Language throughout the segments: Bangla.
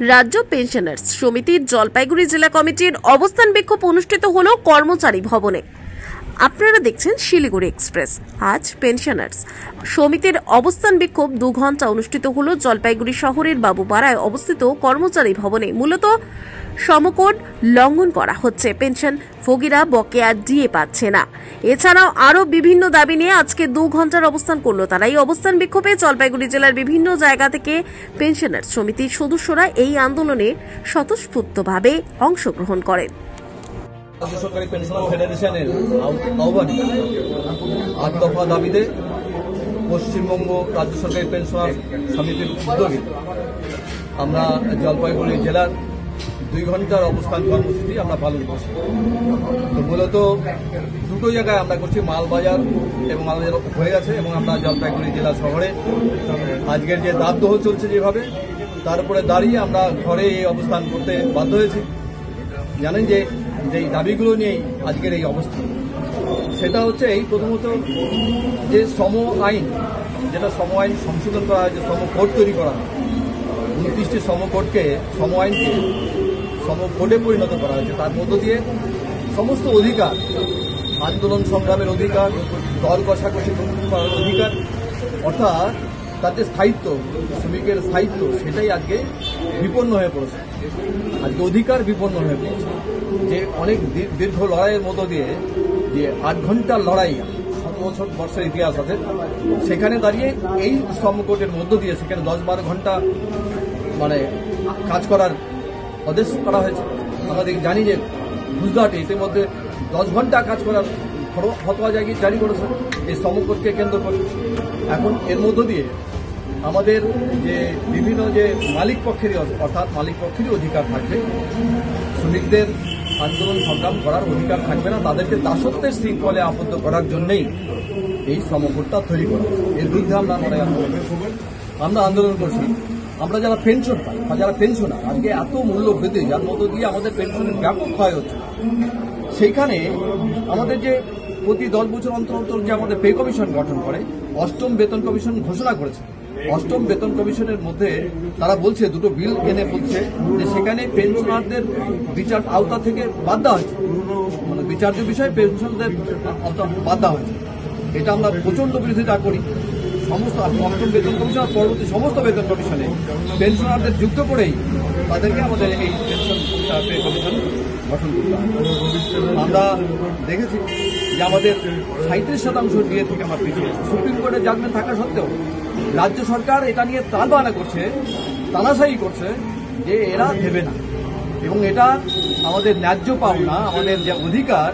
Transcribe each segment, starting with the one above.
রাজ্য পেনশনার্স সমিতির জলপাইগুড়ি জেলা কমিটির অবস্থান বিক্ষোভ অনুষ্ঠিত হলো কর্মচারী ভবনে। আপনারা দেখছেন শিলিগুড়ি এক্সপ্রেস। আজ পেনশনার্স সমিতির অবস্থান বিক্ষোভ 2 ঘন্টা অনুষ্ঠিত হলো জলপাইগুড়ি শহরের বাবুপাড়ায় অবস্থিত কর্মচারী ভবনে। মূলত সমকোড লঙ্ঘন করা হচ্ছে, পেনশন ভোগীরা বকেয়া ডিএ পাচ্ছে না। এছাড়াও আরো বিভিন্ন দাবি নিয়ে আজকে 2 ঘন্টার অবস্থান করলো তারা। এই অবস্থান বিক্ষোভে জলপাইগুড়ি জেলার বিভিন্ন জায়গা থেকে পেনশনার্স সমিতির সদস্যরা এই আন্দোলনে স্বতঃস্ফূর্তভাবে অংশগ্রহণ করেন। রাজ্য সরকারি পেনশনার ফেডারেশনের আহ্বানে 8 দফা দাবিতে পশ্চিমবঙ্গ রাজ্য সরকারি পেনশনার সমিতির উদ্যোগে আমরা জলপাইগুড়ি জেলার 2 ঘন্টার অবস্থান কর্মসূচি আমরা পালন করছি। তো মূলত দুটো জায়গায় আমরা করছি, মালবাজার এবং মালবাজার হয়ে গেছে, এবং আমরা জলপাইগুড়ি জেলা শহরে আজকের যে দাবদাহ চলছে যেভাবে, তার উপরে দাঁড়িয়ে আমরা ঘরে এই অবস্থান করতে বাধ্য হয়েছি। জানেন যে যেই দাবিগুলো নিয়েই আজকের এই অবস্থা, সেটা হচ্ছে এই প্রথমত যে সম আইন, যেটা সম আইন সংশোধন করা হয়েছে, সম কোড তৈরি করা হয়, 29টি সম কোডকে সম আইনকে সম কোডে পরিণত করা হয়েছে। তার মধ্য দিয়ে সমস্ত অধিকার, আন্দোলন সংগ্রামের অধিকার, দল কষাকষি করার অধিকার, অর্থাৎ তার যে স্থায়িত্ব, শ্রমিকের স্থায়িত্ব, সেটাই আজকে বিপন্ন হয়ে পড়েছে। আজকে অধিকার বিপন্ন হয়ে পড়েছে। যে অনেক দীর্ঘ লড়াইয়ের মধ্য দিয়ে যে 8 ঘন্টার লড়াই, 7 বছরের ইতিহাস আছে, সেখানে দাঁড়িয়ে এই শ্রমকোটের মধ্য দিয়ে সেখানে 10-12 ঘন্টা মানে কাজ করার আদেশ করা হয়েছে। আমাদের জানি যে গুজরাটে ইতিমধ্যে 10 ঘন্টা কাজ করার ফতোয়া জারি করেছে এই শ্রমকোটকে কেন্দ্র করে। এখন এর মধ্য দিয়ে আমাদের যে বিভিন্ন যে মালিক পক্ষেরই, অর্থাৎ মালিক পক্ষেরই অধিকার থাকবে, শ্রমিকদের আন্দোলন সংগ্রাম করার অধিকার থাকবে না। তাদেরকে দাসত্বের শৃঙ্খলে আবদ্ধ করার জন্যই এই শ্রমকোটটা তৈরি করা। এর বিরুদ্ধে আমরা আন্দোলন করছি। আমরা যারা পেনশন পাই বা যারা পেনশনার, আজকে এত মূল্য বৃদ্ধি, যার মধ্য দিয়ে আমাদের পেনশনের ব্যাপক ক্ষয় হচ্ছে, সেইখানে আমাদের যে প্রতি 10 বছর অন্তর অন্তর যে আমাদের পে কমিশন গঠন করে, 8ম বেতন কমিশন ঘোষণা করেছে। 8ম বেতন কমিশনের মধ্যে তারা বলছে, দুটো বিল এনে বলছে যে সেখানে পেনশনারদের বিচার আওতা থেকে বাদ দেওয়া হয়েছে, মানে বিচার্য বিষয়ে পেনশনদের বাদ দেওয়া হয়েছে। এটা আমরা প্রচন্ড বিরোধিতা করি। সমস্ত 8ম বেতন কমিশন আর পরবর্তী সমস্ত বেতন কমিশনে পেনশনারদের যুক্ত করেই তাদেরকে আমাদের এই পেনশন পে কমিশন গঠন করতে হবে। আমরা দেখেছি যে আমাদের 37% ডিএ থেকে আমরা পিছিয়ে, সুপ্রিম কোর্টের জাজমেন্ট থাকা সত্ত্বেও রাজ্য সরকার এটা নিয়ে তালবাহানা করছে, তানাশাই করছে যে এরা দেবে না, এবং এটা আমাদের ন্যায্য পাওনা, আমাদের যে অধিকার,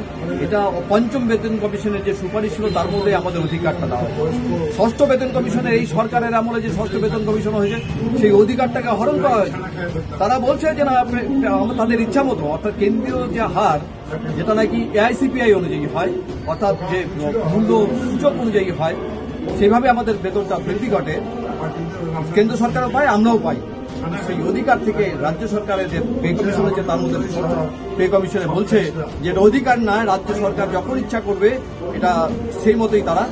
এটা 5ম বেতন কমিশনের যে সুপারিশ ছিল তার মধ্যে আমাদের অধিকারটা দেওয়া হয়। 6ষ্ঠ বেতন কমিশনের, এই সরকারের আমলে যে 6ষ্ঠ বেতন কমিশন হয়েছে, সেই অধিকারটাকে হরণ করা হয়েছে। তারা বলছে যে না, তাদের ইচ্ছা মতো, অর্থাৎ কেন্দ্রীয় যে হার, যেটা নাকি এআইসিপিআই অনুযায়ী হয়, অর্থাৎ যে মূল্য সূচক অনুযায়ী হয়, সেভাবে আমাদের বেতনটা বৃদ্ধি ঘটে। কেন্দ্র সরকারও পায়, আমরাও পাই। সেই অধিকার থেকে রাজ্য সরকারের যে পে কমিশন আছে, তার মধ্যে পে কমিশনে বলছে যে এটা অধিকার না, রাজ্য সরকার যখন ইচ্ছা করবে এটা সেই মতোই তারা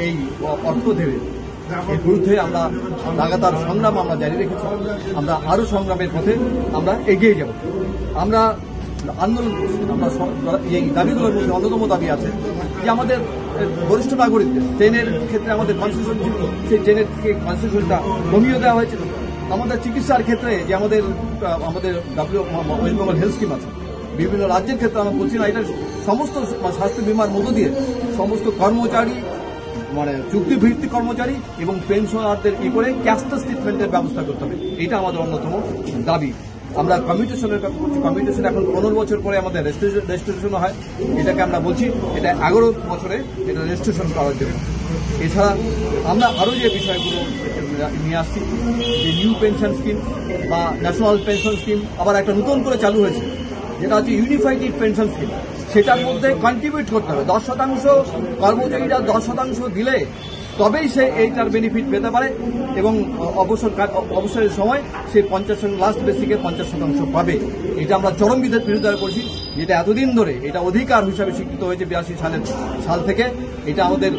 এই অর্থ দেবে। এর বিরুদ্ধে আমরা লাগাতার সংগ্রাম আমরা জারি রেখেছি। আমরা আরও সংগ্রামের পথে আমরা এগিয়ে যাব। আমরা আন্দোলন করছি। আমরা এই দাবিগুলোর মধ্যে অন্যতম দাবি আছে যে আমাদের বরিষ্ঠ নাগরিকদের ট্রেনের ক্ষেত্রে আমাদের কনসেশন ছিল, সেই ট্রেনের কনসেশনটা কমিয়ে দেওয়া হয়েছিল। আমাদের চিকিৎসার ক্ষেত্রে যে আমাদের ওয়েস্ট বেঙ্গল হেলথ স্কিম আছে, বিভিন্ন রাজ্যের ক্ষেত্রে আমরা বলছি না, এটা সমস্ত স্বাস্থ্য বিমার মধ্য দিয়ে সমস্ত কর্মচারী, মানে চুক্তিভিত্তিক কর্মচারী এবং পেনশনারদের কি করে ক্যাশলেস ট্রিটমেন্টের ব্যবস্থা করতে হবে, এটা আমাদের অন্যতম দাবি। আমরা কমিউটেশন এখন 15 বছর পরে আমাদের রেজিস্ট্রেশন হয়, এটাকে আমরা বলছি এটা 11 বছরে এটা রেজিস্ট্রেশন করার জন্য। এছাড়া আমরা আরও যে বিষয়গুলো নিয়ে আসছি, যে নিউ পেনশন স্কিম বা ন্যাশনাল পেনশন স্কিম আবার একটা নতুন করে চালু হয়েছে, যেটা হচ্ছে ইউনিফাইড পেনশন স্কিম। সেটার মধ্যে কন্ট্রিবিউট করতে হবে 10%, কর্মচারীরা 10% দিলে তবেই সে এইটার বেনিফিট পেতে পারে, এবং অবসরের সময় সে 50% লাস্ট বেসিকে 50% পাবে। এটা আমরা চরম বিরোধিতা করছি, যেটা এতদিন ধরে এটা অধিকার হিসাবে স্বীকৃত হয়েছে 82 সাল থেকে। এটা আমাদের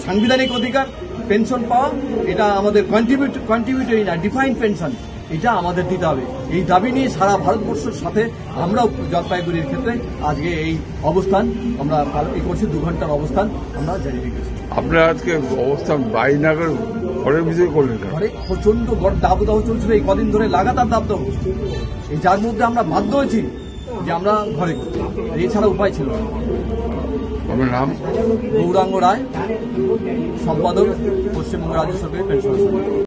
সাংবিধানিক অধিকার পেনশন পাওয়া, এটা আমাদের কন্ট্রিবিউটরি না, ডিফাইন্ড পেনশন। এটা আমাদের দিতে হবে। এই দাবি নিয়ে সারা ভারতবর্ষের সাথে আমরাও জলপাইগুড়ির ক্ষেত্রে আজকে এই অবস্থান আমরা এই করছি, 2 ঘন্টার অবস্থান আমরা জারি রেখেছি। আপনারা আজকে অবস্থান বাইনাগর ঘরের ভিতরে করলেন কেন? ঘরে প্রচন্ড দাবদাহ চলছিল এই কদিন ধরে, লাগাতার দাবদাহ, এই যার মধ্যে আমরা বাধ্য হয়েছি যে আমরা ঘরে করছি, এছাড়া উপায় ছিল না। আপনার নাম? গৌরাঙ্গ রায়, সম্পাদক, পশ্চিমবঙ্গ রাজ্য সরকারি পেনশন।